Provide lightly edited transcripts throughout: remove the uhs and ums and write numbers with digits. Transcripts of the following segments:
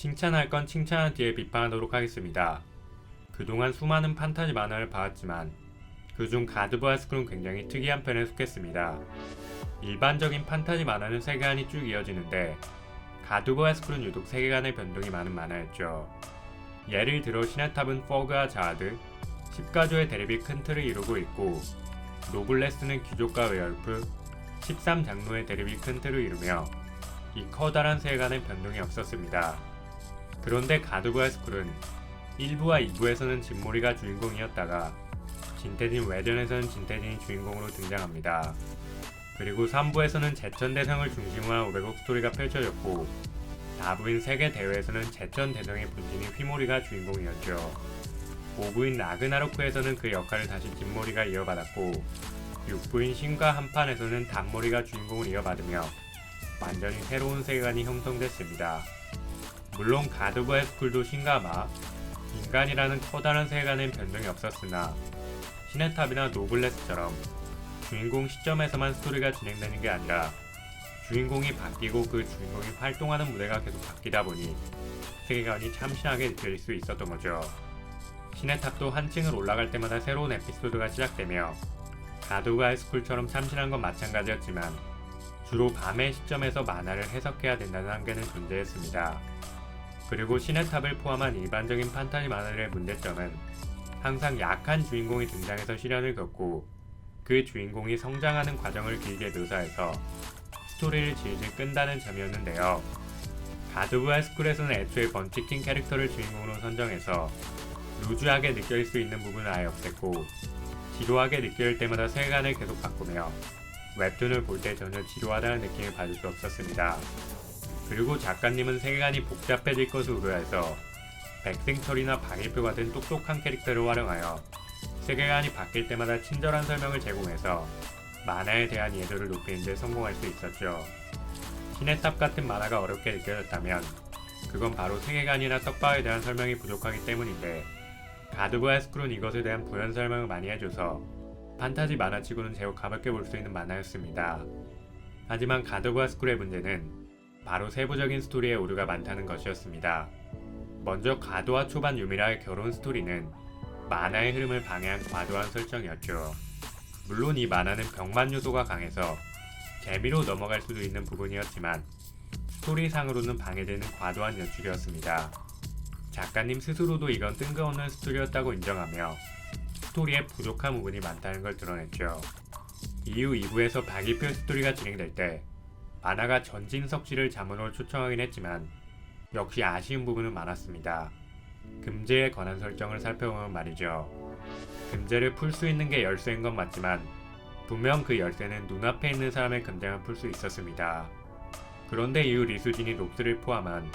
칭찬할 건 칭찬한 뒤에 비판하도록 하겠습니다. 그동안 수많은 판타지 만화를 봐왔지만 그중 가드 오브 하스쿨은 굉장히 특이한 편에 속했습니다. 일반적인 판타지 만화는 세계관이 쭉 이어지는데 가드 오브 하스쿨은 유독 세계관의 변동이 많은 만화였죠. 예를 들어 신의 탑은 포그와 자하드, 10가조의 대립이 큰 틀을 이루고 있고 노블레스는 귀족과 웨얼프, 13장로의 대립이 큰 틀을 이루며 이 커다란 세계관의 변동이 없었습니다. 그런데 가드 오브 하스쿨은 1부와 2부에서는 진모리가 주인공이었다가 진태진 외전에서는 진태진이 주인공으로 등장합니다. 그리고 3부에서는 제천 대성을 중심으로 한 500억 스토리가 펼쳐졌고 4부인 세계 대회에서는 제천 대성의 분신인 휘모리가 주인공이었죠. 5부인 라그나로크에서는 그 역할을 다시 진모리가 이어받았고 6부인 신과 한판에서는 단모리가 주인공을 이어받으며 완전히 새로운 세계관이 형성됐습니다. 물론 가드 오브 하스쿨도 신과 마, 인간이라는 커다란 세계관엔 변동이 없었으나 신의 탑이나 노블레스처럼 주인공 시점에서만 스토리가 진행되는 게 아니라 주인공이 바뀌고 그 주인공이 활동하는 무대가 계속 바뀌다 보니 세계관이 참신하게 느껴질 수 있었던 거죠. 신의 탑도 한층을 올라갈 때마다 새로운 에피소드가 시작되며 가드 오브 하이스쿨처럼 참신한 건 마찬가지였지만 주로 밤의 시점에서 만화를 해석해야 된다는 한계는 존재했습니다. 그리고 신의 탑을 포함한 일반적인 판타지 만화들의 문제점은 항상 약한 주인공이 등장해서 시련을 겪고 그 주인공이 성장하는 과정을 길게 묘사해서 스토리를 질질 끈다는 점이었는데요. 가드 오브 하이스쿨에서는 애초에 번치킨 캐릭터를 주인공으로 선정해서 루즈하게 느껴질 수 있는 부분을 아예 없앴고 지루하게 느껴질 때마다 세계관을 계속 바꾸며 웹툰을 볼 때 전혀 지루하다는 느낌을 받을 수 없었습니다. 그리고 작가님은 세계관이 복잡해질 것을 우려해서 백승철이나 박일표 같은 똑똑한 캐릭터를 활용하여 세계관이 바뀔 때마다 친절한 설명을 제공해서 만화에 대한 이해도를 높이는 데 성공할 수 있었죠. 신의 탑 같은 만화가 어렵게 느껴졌다면 그건 바로 세계관이나 떡밥에 대한 설명이 부족하기 때문인데 가드 오브 하이스쿨은 이것에 대한 부연 설명을 많이 해줘서 판타지 만화치고는 제법 가볍게 볼 수 있는 만화였습니다. 하지만 가드 오브 하이스쿨의 문제는 바로 세부적인 스토리에 오류가 많다는 것이었습니다. 먼저 과도와 초반 유미라의 결혼 스토리는 만화의 흐름을 방해한 과도한 설정이었죠. 물론 이 만화는 병만 요소가 강해서 재미로 넘어갈 수도 있는 부분이었지만 스토리상으로는 방해되는 과도한 연출이었습니다. 작가님 스스로도 이건 뜬금없는 스토리였다고 인정하며 스토리에 부족한 부분이 많다는 걸 드러냈죠. 이후 2부에서 박일표 스토리가 진행될 때 만화가 전진석 씨를 자문으로 초청하긴 했지만 역시 아쉬운 부분은 많았습니다. 금제에 관한 설정을 살펴보면 말이죠. 금제를 풀 수 있는 게 열쇠인 건 맞지만 분명 그 열쇠는 눈앞에 있는 사람의 금제만 풀 수 있었습니다. 그런데 이후 리수진이 롭스를 포함한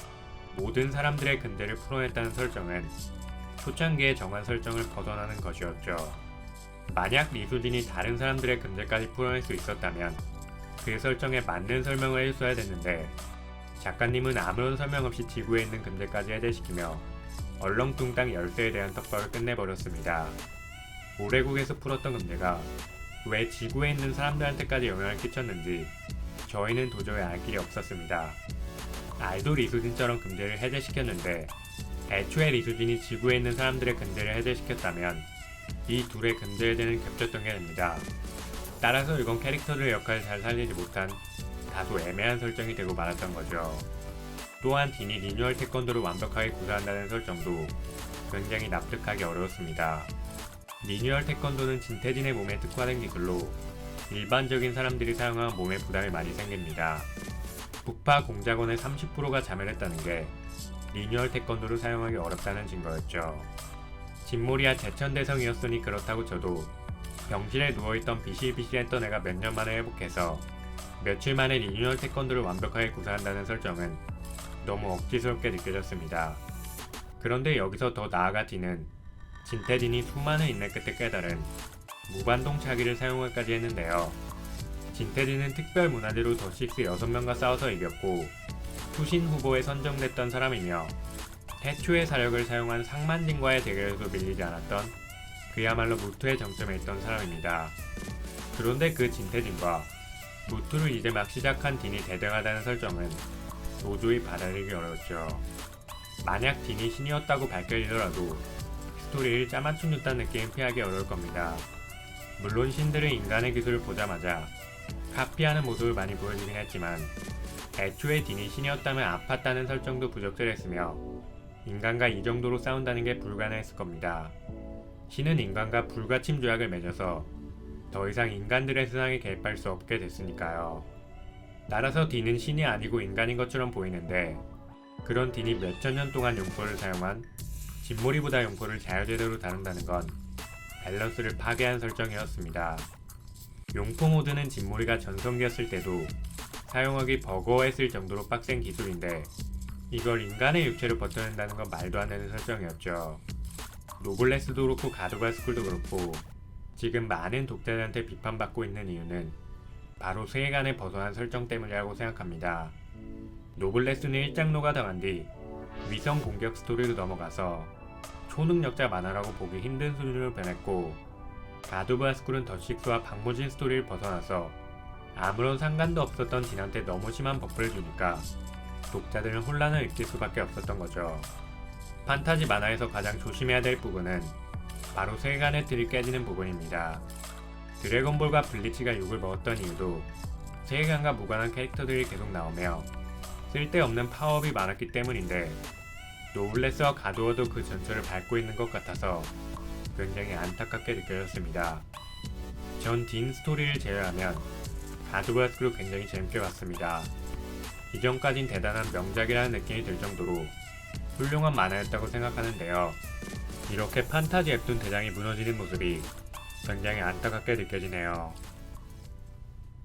모든 사람들의 금제를 풀어냈다는 설정은 초창기의 정한 설정을 벗어나는 것이었죠. 만약 리수진이 다른 사람들의 금제까지 풀어낼 수 있었다면 그 설정에 맞는 설명을 해줬어야 됐는데 작가님은 아무런 설명 없이 지구에 있는 금제까지 해제시키며 얼렁뚱땅 열쇠에 대한 떡밥을 끝내버렸습니다. 모래국에서 풀었던 금제가 왜 지구에 있는 사람들한테까지 영향을 끼쳤는지 저희는 도저히 알 길이 없었습니다. 알도 리수진처럼 금제를 해제시켰는데 애초에 리수진이 지구에 있는 사람들의 금제를 해제시켰다면 이 둘의 금제 해제는 겹쳤던 게 됩니다. 따라서 이건 캐릭터들의 역할을 잘 살리지 못한 다소 애매한 설정이 되고 말았던 거죠. 또한 딘이 리뉴얼 태권도를 완벽하게 구사한다는 설정도 굉장히 납득하기 어려웠습니다. 리뉴얼 태권도는 진태진의 몸에 특화된 기술로 일반적인 사람들이 사용한 몸에 부담이 많이 생깁니다. 북파 공작원의 30%가 자멸했다는 게 리뉴얼 태권도를 사용하기 어렵다는 증거였죠. 진모리와 제천대성이었으니 그렇다고 쳐도 병실에 누워있던 비실비실했던 애가 몇 년 만에 회복해서 며칠 만에 리뉴얼 태권도를 완벽하게 구사한다는 설정은 너무 억지스럽게 느껴졌습니다. 그런데 여기서 더 나아가 딘은 진태진이 수많은 인내 끝에 깨달은 무반동 차기를 사용할까지 했는데요. 진태진은 특별 문화재로 더식스 6명과 싸워서 이겼고 수신 후보에 선정됐던 사람이며 태초의 사력을 사용한 상만진과의 대결에도 밀리지 않았던 그야말로 무투의 정점에 있던 사람입니다. 그런데 그 진태진과 무투를 이제 막 시작한 딘이 대등하다는 설정은 도저히 받아들이기 어려웠죠. 만약 딘이 신이었다고 밝혀지더라도 스토리를 짜맞춘 듯한 느낌은 피하기 어려울 겁니다. 물론 신들은 인간의 기술을 보자마자 카피하는 모습을 많이 보여주긴 했지만 애초에 딘이 신이었다면 아팠다는 설정도 부적절했으며 인간과 이 정도로 싸운다는 게 불가능했을 겁니다. 신은 인간과 불가침 조약을 맺어서 더 이상 인간들의 세상에 개입할 수 없게 됐으니까요. 따라서 딘은 신이 아니고 인간인 것처럼 보이는데 그런 딘이 몇천 년 동안 용포를 사용한 진모리보다 용포를 자유제대로 다룬다는 건 밸런스를 파괴한 설정이었습니다. 용포 모드는 진모리가 전성기였을 때도 사용하기 버거워했을 정도로 빡센 기술인데 이걸 인간의 육체로 버텨낸다는 건 말도 안 되는 설정이었죠. 노블레스도 그렇고 가드바스쿨도 그렇고 지금 많은 독자들한테 비판받고 있는 이유는 바로 세계관에 벗어난 설정 때문이라고 생각합니다. 노블레스는 1장로가 당한 뒤 위성 공격 스토리로 넘어가서 초능력자 만화라고 보기 힘든 수준으로 변했고 가드 오브 하스쿨은 덧식스와 박모진 스토리를 벗어나서 아무런 상관도 없었던 딘한테 너무 심한 버프를 주니까 독자들은 혼란을 느낄 수밖에 없었던 거죠. 판타지 만화에서 가장 조심해야 될 부분은 바로 세계관의 틀이 깨지는 부분입니다. 드래곤볼과 블리치가 욕을 먹었던 이유도 세계관과 무관한 캐릭터들이 계속 나오며 쓸데없는 파워업이 많았기 때문인데 노블레스와 가드워도 그 전철을 밟고 있는 것 같아서 굉장히 안타깝게 느껴졌습니다. 전 딘 스토리를 제외하면 가드 오브 하스쿨을 굉장히 재밌게 봤습니다. 이전까진 대단한 명작이라는 느낌이 들 정도로 훌륭한 만화였다고 생각하는데요. 이렇게 판타지 웹툰 대장이 무너지는 모습이 굉장히 안타깝게 느껴지네요.